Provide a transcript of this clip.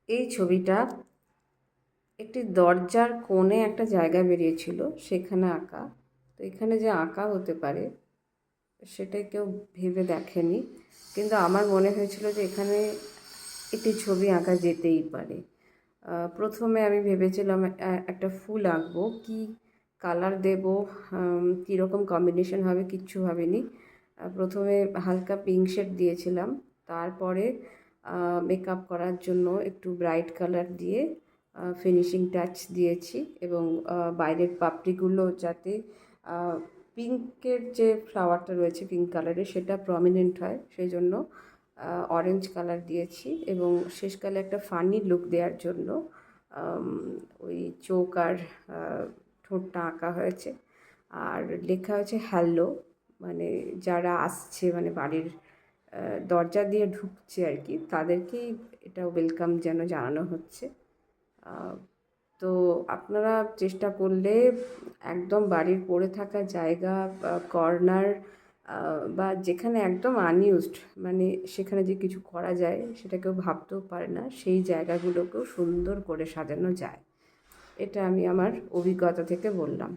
এই ছবিটা একটি দরজার কোণে একটা জায়গা বেরিয়েছিল, সেখানে আঁকা। তো এখানে যে আঁকা হতে পারে সেটা কেউ ভেবে দেখেনি, কিন্তু আমার মনে হয়েছিল যে এখানে একটি ছবি আঁকা যেতেই পারে। প্রথমে আমি ভেবেছিলাম একটা ফুল আঁকবো, কি কালার দেবো, কীরকম কম্বিনেশন হবে কিচ্ছু ভাবিনি। প্রথমে হালকা পিঙ্ক শেড দিয়েছিলাম, তারপরে মেকআপ করার জন্য একটু ব্রাইট কালার দিয়ে ফিনিশিং টাচ দিয়েছি, এবং বাইরের পাপড়িগুলো যাতে পিঙ্কের যে ফ্লাওয়ারটা রয়েছে পিঙ্ক কালারের সেটা প্রমিনেন্ট হয়, সেই জন্য অরেঞ্জ কালার দিয়েছি। এবং শেষকালে একটা ফানি লুক দেওয়ার জন্য ওই চোখ আর ঠোঁটটা আঁকা হয়েছে, আর লেখা হয়েছে হ্যালো, মানে যারা আসছে, মানে বাড়ির দরজা দিয়ে ঢুকছে আর কি, তাদেরকেই এটা ওয়েলকাম যেন জানানো হচ্ছে। তো আপনারা চেষ্টা করলে একদম বাড়ির পড়ে থাকা জায়গা, কর্নার, বা যেখানে একদম আনইউজড, মানে সেখানে যে কিছু করা যায় সেটা কেউ ভাবতেও পারে না, সেই জায়গাগুলোকেও সুন্দর করে সাজানো যায়। এটা আমি আমার অভিজ্ঞতা থেকে বললাম।